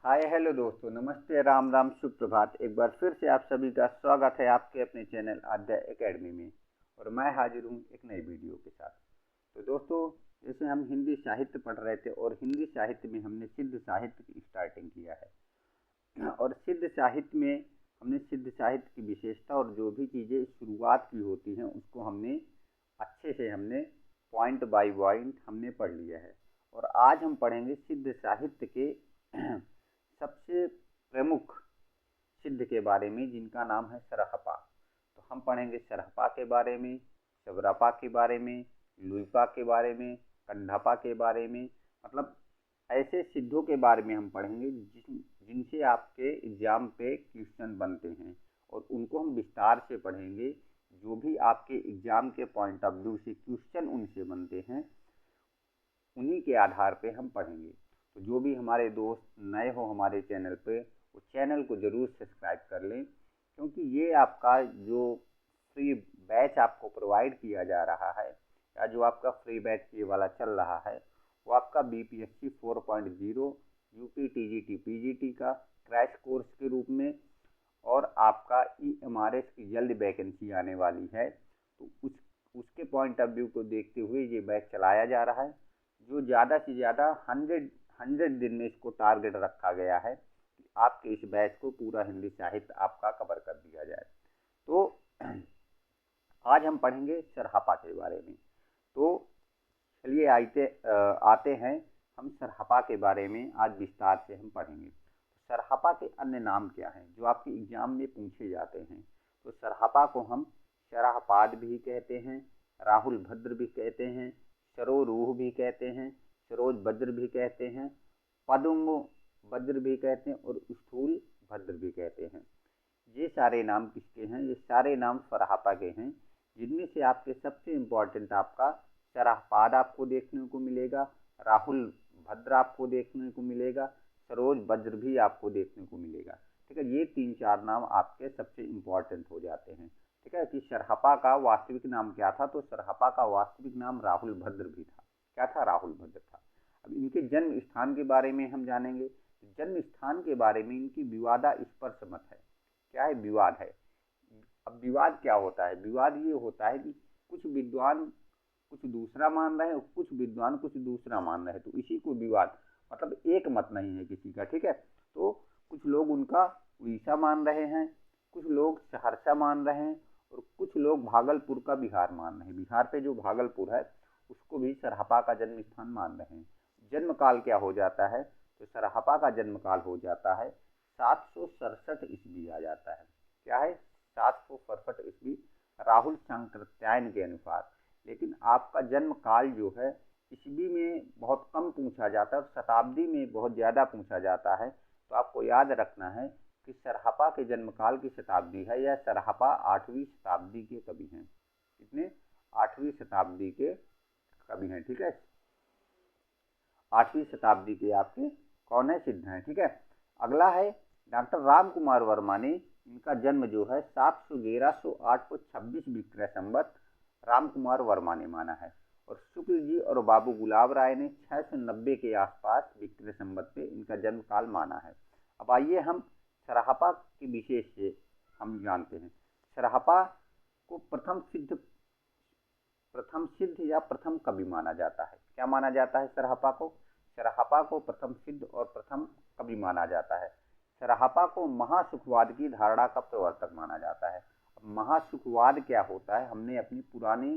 Hi hello दोस्तों, नमस्ते, राम राम, शुभ प्रभात। एक बार फिर से आप सभी का स्वागत है आपके अपने चैनल आद्या एकेडमी में। और मैं हाजिर हूँ एक नई वीडियो के साथ। तो दोस्तों, जैसे हम हिंदी साहित्य पढ़ रहे थे और हिंदी साहित्य में हमने सिद्ध साहित्य की स्टार्टिंग किया है। और सिद्ध साहित्य में हमने सिद्ध साहित्य की विशेषता और जो भी चीज़ें शुरुआत की होती हैं उसको हमने अच्छे से हमने पॉइंट बाय पॉइंट हमने पढ़ लिया है। और आज हम पढ़ेंगे सिद्ध साहित्य के सबसे प्रमुख सिद्ध के बारे में, जिनका नाम है सरहपा। तो हम पढ़ेंगे सरहपा के बारे में, चवरापा के बारे में, लुइपा के बारे में, कंधापा के बारे में। मतलब ऐसे सिद्धों के बारे में हम पढ़ेंगे जिनसे आपके एग्जाम पे क्वेश्चन बनते हैं, और उनको हम विस्तार से पढ़ेंगे। जो भी आपके एग्जाम के पॉइंट ऑफ व्यू से क्वेश्चन उनसे बनते हैं, उन्हीं के आधार पे हम पढ़ेंगे। तो जो भी हमारे दोस्त नए हो हमारे चैनल पे, वो चैनल को ज़रूर सब्सक्राइब कर लें, क्योंकि ये आपका जो फ्री बैच आपको प्रोवाइड किया जा रहा है, या जो आपका फ्री बैच ये वाला चल रहा है, वो आपका BPSC 4.0 यूपी TGT PGT का क्रैश कोर्स के रूप में, और आपका EMRS की जल्द वैकेंसी आने वाली है, तो उसके पॉइंट ऑफ व्यू को देखते हुए ये बैच चलाया जा रहा है। जो ज़्यादा से ज़्यादा 100 दिन में इसको टारगेट रखा गया है कि आपके इस बैच को पूरा हिंदी साहित्य आपका कवर कर दिया जाए। तो आज हम पढ़ेंगे सरहपा के बारे में। तो चलिए आते हैं हम सरहपा के बारे में आज विस्तार से हम पढ़ेंगे। सरहपा के अन्य नाम क्या हैं जो आपके एग्जाम में पूछे जाते हैं? तो सरहपा को हम शराहपाद भी कहते हैं, राहुल भद्र भी कहते हैं, सरोरूह भी कहते हैं, सरोज वज्र भी कहते हैं, पद्म वज्र भी कहते हैं, और स्थूल भद्र भी कहते हैं। ये सारे नाम किसके हैं? ये सारे नाम सरहपा के हैं, जिनमें से आपके सबसे इम्पोर्टेंट आपका शराहपाद आपको देखने को मिलेगा, राहुल भद्र आपको देखने को मिलेगा, सरोज वज्र भी आपको देखने को मिलेगा। ठीक है, ये 3-4 नाम आपके सबसे इम्पोर्टेंट हो जाते हैं। ठीक है, कि सरहपा का वास्तविक नाम क्या था? तो सरहपा का वास्तविक नाम राहुल भद्र भी था। क्या था? राहुल भद्र था। अब इनके जन्म स्थान के बारे में हम जानेंगे। जन्म स्थान के बारे में इनकी विवादास्पद मत है। क्या है? विवाद है। अब विवाद क्या होता है? विवाद ये होता है कि कुछ विद्वान कुछ दूसरा मान रहे हैं और कुछ विद्वान कुछ दूसरा मान रहे हैं, तो इसी को विवाद, मतलब एक मत नहीं है किसी का। ठीक है, तो कुछ लोग उनका उड़ीसा मान रहे हैं, कुछ लोग सहरसा मान रहे हैं, और कुछ लोग भागलपुर का बिहार मान रहे हैं। बिहार पे जो भागलपुर है उसको भी सरहपा का जन्म स्थान मान रहे हैं। जन्म काल क्या हो जाता है? तो सरहपा का जन्म काल हो जाता है 767 ईस्वी आ जाता है। क्या है? 767 ईस्वी राहुल सांकृत्यायन के अनुसार। लेकिन आपका जन्म काल जो है ईस्वी में बहुत कम पूछा जाता है और शताब्दी में बहुत ज़्यादा पूछा जाता है। तो आपको याद रखना है कि सरहपा के जन्म काल की शताब्दी है, या सरहपा 8वीं शताब्दी के कवि हैं। कितने? 8वीं शताब्दी के कवि हैं। ठीक है, 8वीं शताब्दी के आपके कौन है? सिद्ध हैं। ठीक है, अगला है डॉक्टर राम कुमार वर्मा ने, इनका जन्म जो है 711-8 को 26 विक्रय संवत राम कुमार वर्मा ने माना है। और शुक्ल जी और बाबू गुलाब राय ने 690 के आसपास विक्रय संवत पे इनका जन्म काल माना है। अब आइए हम सरहपा के विशेष से हम जानते हैं। सरहपा को प्रथम सिद्ध या प्रथम कवि माना जाता है। क्या माना जाता है सरहपा को? सरहपा को प्रथम सिद्ध और प्रथम कवि माना जाता है। सरहपा को महासुखवाद की धारणा का प्रवर्तक माना जाता है। अब महासुखवाद क्या होता है? हमने अपनी पुरानी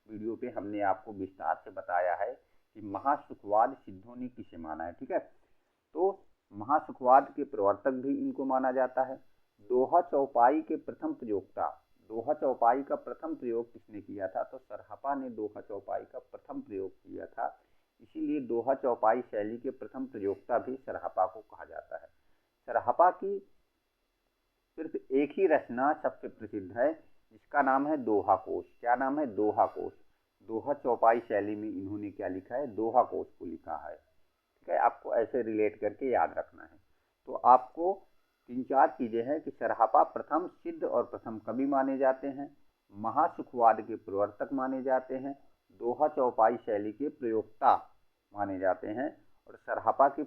वीडियो पे हमने आपको विस्तार से बताया है कि महासुखवाद सिद्धों ने किसे माना है। ठीक है, तो महासुखवाद के प्रवर्तक भी इनको माना जाता है। दोहा चौपाई के प्रथम प्रयोक्ता, दोहा चौपाई का प्रथम प्रयोग किसने किया था? तो सरहपा ने दोहा चौपाई का प्रथम प्रयोग किया था। इसीलिए दोहा चौपाई शैली के प्रथम प्रयोक्ता भी सरहपा को कहा जाता है। सरहपा की सिर्फ एक ही रचना सबसे प्रसिद्ध है, जिसका नाम है दोहा कोश। क्या नाम है? दोहा कोश। दोहा चौपाई शैली में इन्होंने क्या लिखा है? दोहा कोश को लिखा है। ठीक है, आपको ऐसे रिलेट करके याद रखना है। तो आपको 3-4 चीज़ें हैं कि सरहपा प्रथम सिद्ध और प्रथम कवि माने जाते हैं, महासुखवाद के प्रवर्तक माने जाते हैं, दोहा चौपाई शैली के प्रयोक्ता माने जाते हैं, और सरहपा की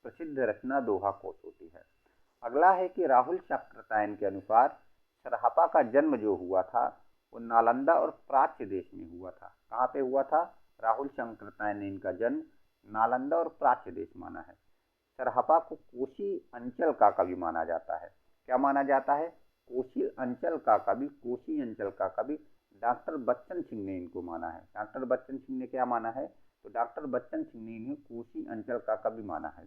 प्रसिद्ध रचना दोहा कोश होती है। अगला है कि राहुल शाक्रतायन के अनुसार सरहपा का जन्म जो हुआ था वो नालंदा और प्राच्य देश में हुआ था। कहाँ पे हुआ था? राहुल शाक्रतायन ने इनका जन्म नालंदा और प्राच्य देश माना है। सरहपा को कोशी अंचल का कवि माना जाता है। क्या माना जाता है? कोशी अंचल का कवि, कोशी अंचल का कवि डॉक्टर बच्चन सिंह ने इनको माना है। डॉक्टर बच्चन सिंह ने क्या माना है? तो डॉक्टर बच्चन सिंह ने इन्हें कोशी अंचल का कवि माना है।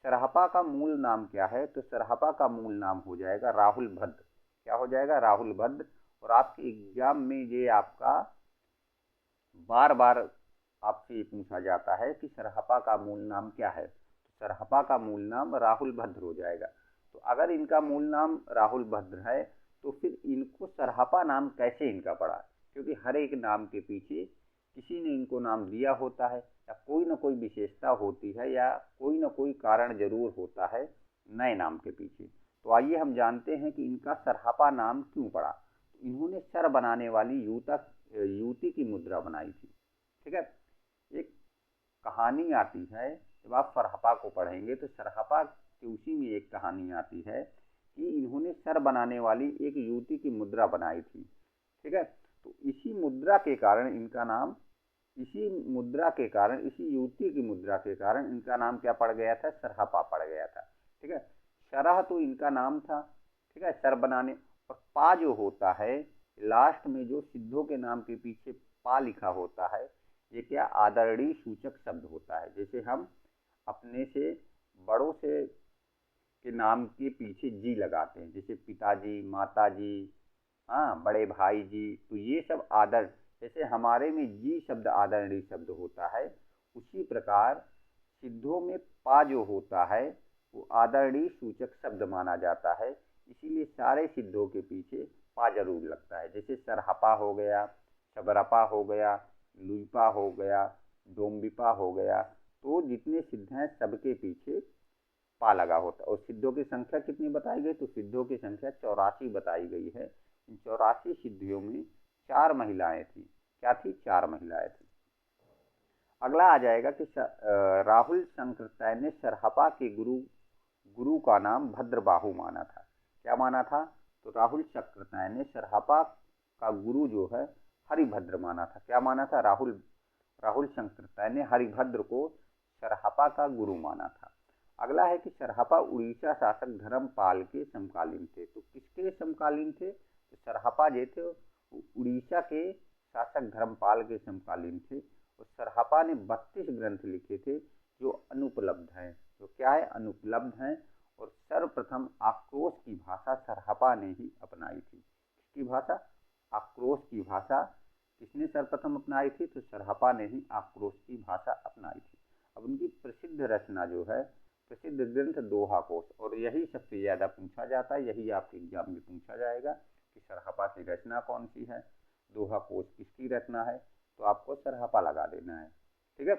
सरहपा का मूल नाम क्या है? तो सरहपा का मूल नाम हो जाएगा राहुल भद्र। क्या हो जाएगा? राहुल भद्र। और आपके एग्जाम में ये आपका बार बार आपसे ये पूछा जाता है कि सरहपा का मूल नाम क्या है। तो सरहपा का मूल नाम राहुल भद्र हो जाएगा। तो अगर इनका मूल नाम राहुल भद्र है तो फिर इनको सरहपा नाम कैसे इनका पड़ा? क्योंकि हर एक नाम के पीछे किसी ने इनको नाम दिया होता है या कोई ना कोई विशेषता होती है या कोई ना कोई कारण जरूर होता है नए नाम के पीछे। तो आइए हम जानते हैं कि इनका सरहपा नाम क्यों पड़ा। तो इन्होंने सर बनाने वाली युवती की मुद्रा बनाई थी। ठीक है, एक कहानी आती है, जब आप सरहपा को पढ़ेंगे तो सरहपा की उसी में एक कहानी आती है कि इन्होंने सर बनाने वाली एक युवती की मुद्रा बनाई थी। ठीक है, तो इसी मुद्रा के कारण इनका नाम, इसी युवती की मुद्रा के कारण इनका नाम क्या पड़ गया था? सरहपा पड़ गया था। ठीक है, शरह तो इनका नाम था। ठीक है, सर बनाने। और पा जो होता है लास्ट में, जो सिद्धों के नाम के पीछे पा लिखा होता है, ये क्या आदरणीय सूचक शब्द होता है। जैसे हम अपने से बड़ों से के नाम के पीछे जी लगाते हैं, जैसे पिताजी, माताजी, हाँ, बड़े भाई जी, तो ये सब आदर, जैसे हमारे में जी शब्द आदरणीय शब्द होता है, उसी प्रकार सिद्धों में पा जो होता है वो आदरणीय सूचक शब्द माना जाता है। इसीलिए सारे सिद्धों के पीछे पा जरूर लगता है। जैसे सरहपा हो गया, सबरपा हो गया, लुईपा हो गया, डोम्बिपा हो गया, तो जितने सिद्ध हैं सबके पीछे पा लगा होता है। और सिद्धों की संख्या कितनी बताई गई? तो सिद्धों की संख्या 84 बताई गई है। इन 84 सिद्धियों में 4 महिलाएं थी। क्या थी? 4 महिलाएं थी। अगला आ जाएगा कि राहुल शाक्रतायन ने सरहपा के गुरु का नाम भद्रबाहु माना था। क्या माना था? तो राहुल शाक्रतायन ने सरहपा का गुरु जो है हरिभद्र माना था। क्या माना था? राहुल शाक्रतायन ने हरिभद्र को सरहपा का गुरु माना था। अगला है कि सरहपा उड़ीसा शासक धर्मपाल के समकालीन थे। तो किसके समकालीन थे? तो सरहपा जो थे उड़ीसा के शासक धर्मपाल के समकालीन थे। और सरहपा ने 32 ग्रंथ लिखे थे जो अनुपलब्ध हैं। जो क्या है? अनुपलब्ध हैं। और सर्वप्रथम आक्रोश की भाषा सरहपा ने ही अपनाई थी। किसकी भाषा? आक्रोश की भाषा किसने सर्वप्रथम अपनाई थी? तो सरहपा ने ही आक्रोश की भाषा अपनाई थी। अब उनकी प्रसिद्ध रचना जो है, प्रसिद्ध ग्रंथ दोहा कोश, और यही सबसे ज़्यादा पूछा जाता है, यही आपके एग्जाम में पूछा जाएगा कि सरहपा की रचना कौन सी है, दोहा कोश किसकी रचना है, तो आपको सरहपा लगा देना है। ठीक है,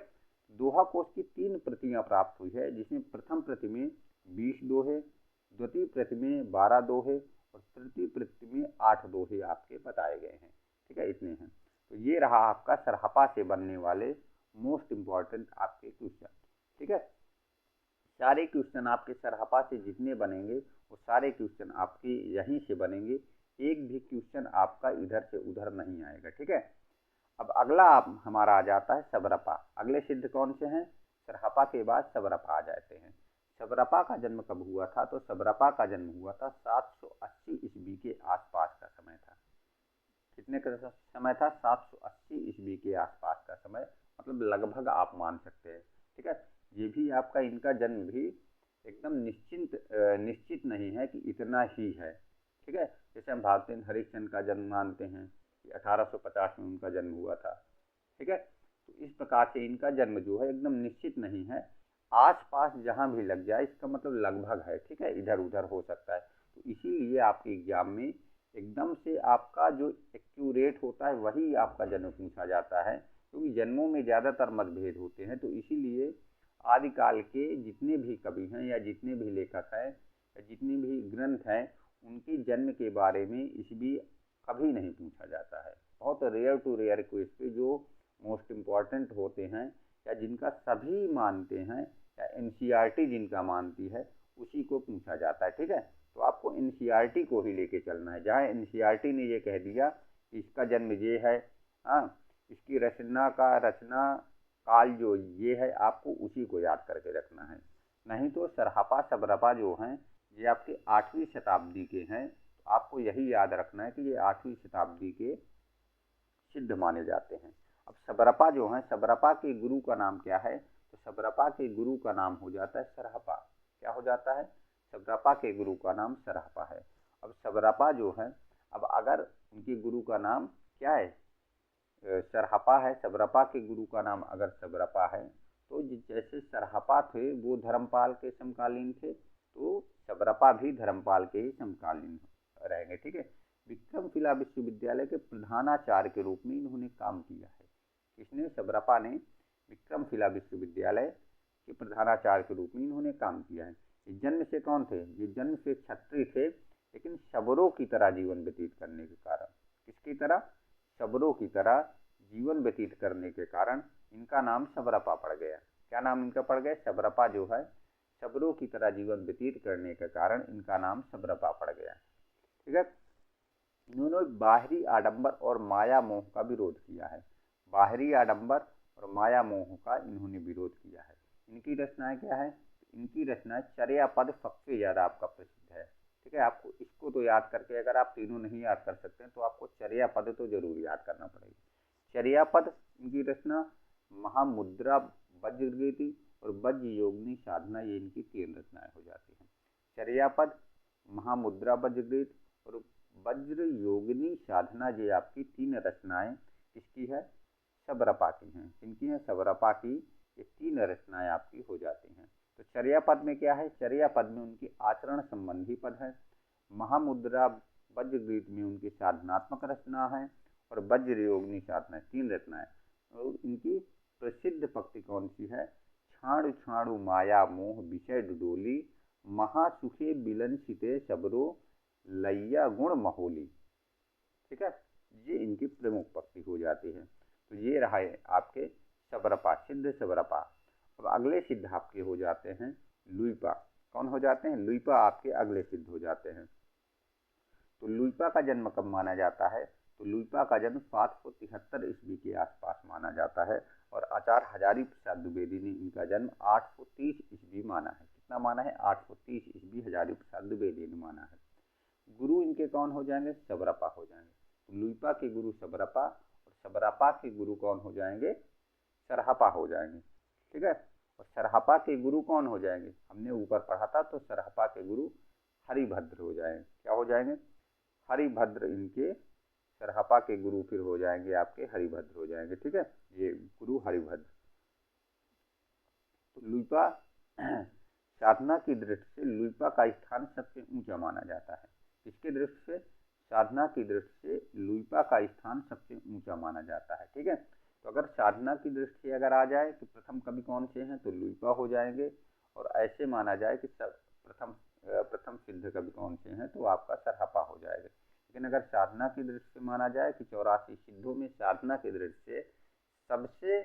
दोहा कोश की 3 प्रतियां प्राप्त हुई है, जिसमें प्रथम प्रति में 20 दोहे, द्वितीय प्रति में 12 दोहे और तृतीय प्रति में 8 दोहे आपके बताए गए हैं। ठीक है, इतने हैं। तो ये रहा आपका सरहपा से बनने वाले मोस्ट इम्पॉर्टेंट आपके क्वेश्चन। ठीक है, सारे क्वेश्चन आपके सरहपा से जितने बनेंगे वो सारे क्वेश्चन आपके यहीं से बनेंगे। एक भी क्वेश्चन आपका इधर से उधर नहीं आएगा। ठीक है, अब अगला हमारा आ जाता है सबरपा। अगले सिद्ध कौन से हैं? सरहपा के बाद सबरपा आ जाते हैं। सबरपा का जन्म कब हुआ था? तो सबरपा का जन्म हुआ था 780 ईस्वी के आसपास का समय था। कितने का समय था? 780 ईस्वी के आसपास का समय, मतलब लगभग आप मान सकते हैं। ठीक है, ये भी आपका इनका जन्म भी एकदम निश्चित नहीं है कि इतना ही है। ठीक है, जैसे हम भारतेंद्र हरिश्चंद्र का जन्म मानते हैं कि 1850 में उनका जन्म हुआ था। ठीक है, तो इस प्रकार से इनका जन्म जो है एकदम निश्चित नहीं है। आसपास जहाँ भी लग जाए इसका मतलब लगभग है। ठीक है, इधर उधर हो सकता है। तो इसीलिए आपके एग्जाम में एकदम से आपका जो एक्यूरेट होता है वही आपका जन्म पूछा जाता है, क्योंकि जन्मों में ज़्यादातर मतभेद होते हैं। तो इसीलिए आदिकाल के जितने भी कवि हैं या जितने भी लेखक हैं या जितने भी ग्रंथ हैं, उनके जन्म के बारे में ईस्वी कभी नहीं पूछा जाता है। बहुत रेयर टू रेयर क्वेश्चन जो मोस्ट इम्पॉर्टेंट होते हैं या जिनका सभी मानते हैं या एनसीईआरटी जिनका मानती है उसी को पूछा जाता है। ठीक है, तो आपको एनसीईआरटी को ही लेके चलना है। जहाँ एनसीईआरटी ने ये कह दिया कि इसका जन्म ये है, हाँ, इसकी रचना काल जो ये है, आपको उसी को याद करके रखना है। नहीं तो सरहपा सबरपा जो हैं ये आपके 8वीं शताब्दी के हैं, तो आपको यही याद रखना है कि ये 8वीं शताब्दी के सिद्ध माने जाते हैं। अब सबरपा जो है, सबरपा के गुरु का नाम क्या है? तो सबरपा के गुरु का नाम हो जाता है सरहपा। क्या हो जाता है? सबरपा के गुरु का नाम सरहपा है। अब सबरपा जो है, अब अगर उनके गुरु का नाम क्या है? सरहपा है। सबरपा के गुरु का नाम अगर सबरपा है, तो जैसे सरहपा थे वो धर्मपाल के समकालीन थे, तो सबरपा भी धर्मपाल के ही समकालीन रहेंगे। ठीक है, विक्रमशिला विश्वविद्यालय के प्रधानाचार्य के रूप में इन्होंने काम किया है। किसने? सबरपा ने विक्रमशिला विश्वविद्यालय के प्रधानाचार्य के रूप में इन्होंने काम किया है। ये जन्म से कौन थे? ये जन्म से क्षत्रिय थे, लेकिन शबरों की तरह जीवन व्यतीत करने के कारण, किसकी तरह? शबरों की तरह जीवन व्यतीत करने के कारण इनका नाम सबरपा पड़ गया। क्या नाम इनका पड़ गया? सबरपा जो है, शबरों की तरह जीवन व्यतीत करने के कारण इनका नाम सबरपा पड़ गया। ठीक है, इन्होंने बाहरी आडंबर और माया मोह का विरोध किया है। बाहरी आडंबर और माया मोह का इन्होंने विरोध किया है। इनकी रचनाएं क्या है? इनकी रचनाएं चर्या पद सबसे ज़्यादा आपका प्रसिद्ध है। ठीक है, आपको इसको तो याद करके, अगर आप तीनों नहीं याद कर सकते हैं तो आपको चर्या पद तो जरूर याद करना पड़ेगा। चर्या पद इनकी रचना, महामुद्रा, वज्रगीति और वज्र योगिनी साधना, ये इनकी 3 रचनाएं हो जाती हैं। चर्या पद, महामुद्रा, वज्रगीत और वज्र योगिनी साधना, ये आपकी 3 रचनाएं किसकी है? सबरपा की हैं। किनकी हैं? सबरपा की ये 3 रचनाएं आपकी हो जाती हैं। तो चर्या पद में क्या है? चर्या पद में उनकी आचरण संबंधी पद है। महामुद्रा वज्रगीत में उनकी साधनात्मक रचना है और वज्र योगिनी साधना, 3 रचनाएं। और इनकी प्रसिद्ध पंक्ति कौन सी है? छाणु छाणु माया मोह विषय डुडोली, महासुखे बिलंसिते सबरो लैया गुण महोली। ठीक है, ये इनकी प्रमुख पंक्ति हो जाती है। तो ये रहा है आपके सबरपा, सिद्ध सबरपा। अब अगले सिद्ध आपके हो जाते हैं लुइपा। कौन हो जाते हैं? लुइपा आपके अगले सिद्ध हो जाते हैं। तो लुइपा का जन्म कब माना जाता है? तो लुइपा का जन्म 773 ईस्वी के आसपास माना जाता है और आचार्य हजारी प्रसाद द्विवेदी ने इनका जन्म 830 ईस्वी माना है। कितना माना है? 830 ईस्वी हजारी प्रसाद द्विवेदी ने माना है। गुरु इनके कौन हो जाएंगे? सबरपा हो जाएंगे। तो लुइपा के गुरु सबरपा और सबरपा के गुरु कौन हो जाएंगे? सरहपा हो जाएंगे। ठीक है, और सरहपा के गुरु कौन हो जाएंगे? हमने ऊपर पढ़ा था, तो सरहपा के गुरु हरिभद्र हो जाएंगे। क्या हो जाएंगे? हरिभद्र। इनके सरहपा के गुरु फिर हो जाएंगे आपके हरिभद्र हो जाएंगे। ठीक है, ये गुरु हरिभद्र। तो लुइपा साधना की दृष्टि से लुइपा का स्थान सबसे ऊंचा माना जाता है। किसकी दृष्टि से? साधना की दृष्टि से लुइपा का स्थान सबसे ऊंचा माना जाता है। ठीक है, तो अगर साधना की दृष्टि से अगर आ जाए तो प्रथम कवि कौन से हैं? तो लुइपा हो जाएंगे। और ऐसे माना जाए कि प्रथम सिद्ध कवि कौन से हैं? तो आपका सरहपा हो जाएगा। लेकिन अगर साधना की दृष्टि से माना जाए कि 84 सिद्धों में साधना की दृष्टि से सबसे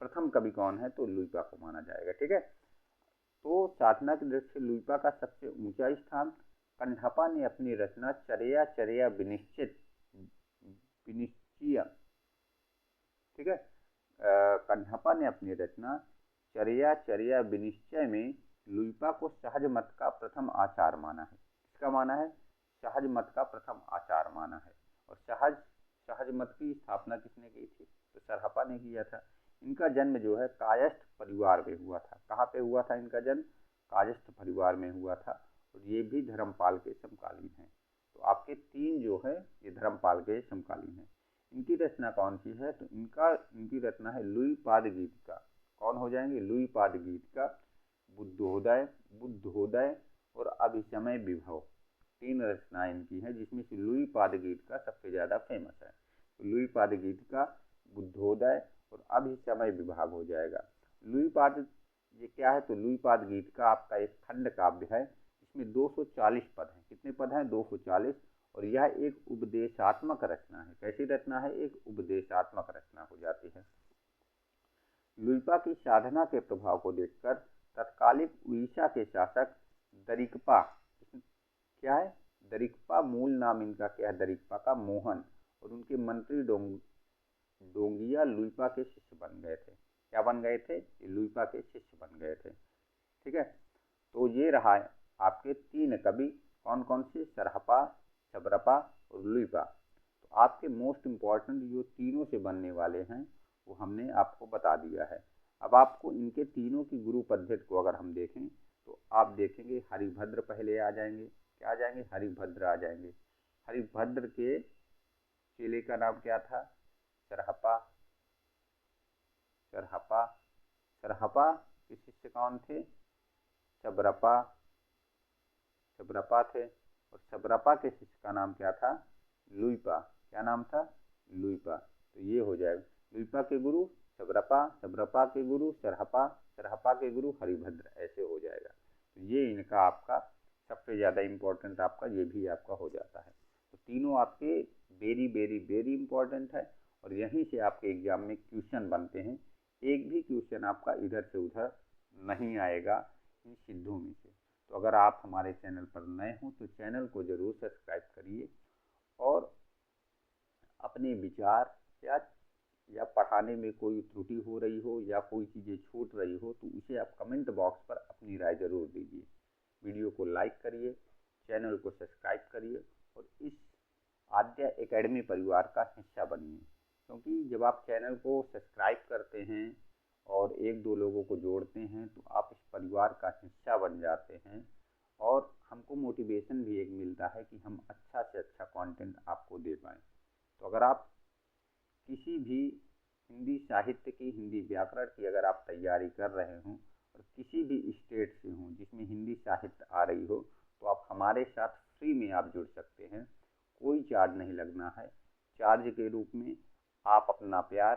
प्रथम कवि कौन है? तो लुइपा को माना जाएगा। ठीक है, तो साधना की दृष्टि से लुइपा का सबसे ऊंचा स्थान। कंढापा ने अपनी रचना चर्या चर्या विनिश्चय, ठीक है, कंढापा ने अपनी रचना चर्या चर्या विनिश्चय में लुइपा को सहज मत का प्रथम आचार माना है। किसका माना है? सहज मत का प्रथम आचार माना है। और सहज मत की स्थापना किसने की थी? तो सरहपा ने किया था। इनका जन्म जो है कायस्थ परिवार में हुआ था। कहाँ पे हुआ था इनका जन्म? कायस्थ परिवार में हुआ था। और ये भी धर्मपाल के समकालीन हैं। तो आपके 3 जो है ये धर्मपाल के समकालीन हैं। इनकी रचना कौन सी है? तो इनकी रचना है लुइपाद गीत का। कौन हो जाएंगे? लुइपाद गीत का बुद्धोदय और अभिसमय विभव, 3 रचनाएं इनकी हैं, जिसमें से लुइपाद गीत का सबसे ज़्यादा फेमस है। तो लुइपाद गीत का, बुद्धोदय और अभिसमय विभाग हो जाएगा। लुइपाद ये क्या है? तो लुइपाद गीत का आपका एक खंड काव्य है, इसमें 240 पद हैं। कितने पद हैं? 240। और यह एक उपदेशात्मक रचना है। कैसी रचना है? एक उपदेशात्मक रचना हो जाती है। लुइपा की साधना के प्रभाव को देखकर तत्कालिक उड़ीसा के शासक दरिकपा, क्या है दरिकपा, मूल नाम इनका क्या है दरिकपा का मोहन, और उनके मंत्री डोंगिया लुइपा के शिष्य बन गए थे। क्या बन गए थे? लुइपा के शिष्य बन गए थे। ठीक है, तो ये रहा है आपके 3 कवि, कौन कौन से? सरहपा, छबरपा और लुइपा। तो आपके मोस्ट इम्पॉर्टेंट जो तीनों से बनने वाले हैं वो हमने आपको बता दिया है। अब आपको इनके तीनों की गुरु पद्धति को अगर हम देखें तो आप देखेंगे हरिभद्र पहले आ जाएंगे। क्या आ जाएंगे? हरिभद्र आ जाएंगे। हरिभद्र के चेले का नाम क्या था? सरहपा। सरहपा सरहपा के शिष्य कौन थे? छबरपा। छबरपा थे। और छबरपा के शिष्य का नाम क्या था? लुइपा। क्या नाम था? लुइपा। तो ये हो जाएगा लुइपा के गुरु छबरपा, छबरपा के गुरु सरहपा, सरहपा के गुरु हरिभद्र, ऐसे हो जाएगा। तो ये इनका आपका सबसे ज़्यादा इम्पोर्टेंट आपका ये भी आपका हो जाता है। तो तीनों आपके वेरी वेरी वेरी इम्पोर्टेंट है और यहीं से आपके एग्जाम में क्वेश्चन बनते हैं। एक भी क्वेश्चन आपका इधर से उधर नहीं आएगा इन सिद्धों में से। तो अगर आप हमारे चैनल पर नए हों तो चैनल को ज़रूर सब्सक्राइब करिए और अपने विचार या पढ़ाने में कोई त्रुटि हो रही हो या कोई चीज़ें छूट रही हो तो उसे आप कमेंट बॉक्स पर अपनी राय ज़रूर दीजिए। वीडियो को लाइक करिए, चैनल को सब्सक्राइब करिए और इस आद्या एकेडमी परिवार का हिस्सा बनिए, क्योंकि जब आप चैनल को सब्सक्राइब करते हैं और 1-2 लोगों को जोड़ते हैं तो आप इस परिवार का हिस्सा बन जाते हैं और हमको मोटिवेशन भी एक मिलता है कि हम अच्छा से अच्छा कंटेंट आपको दे पाएँ। तो अगर आप किसी भी हिंदी साहित्य की, हिंदी व्याकरण की अगर आप तैयारी कर रहे हों और किसी भी स्टेट से हों जिसमें हिंदी साहित्य आ रही हो तो आप हमारे साथ फ्री में आप जुड़ सकते हैं। कोई चार्ज नहीं लगना है। चार्ज के रूप में आप अपना प्यार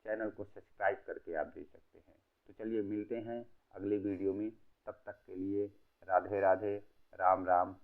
चैनल को सब्सक्राइब करके आप दे सकते हैं। तो चलिए मिलते हैं अगले वीडियो में, तब तक के लिए राधे राधे, राम राम।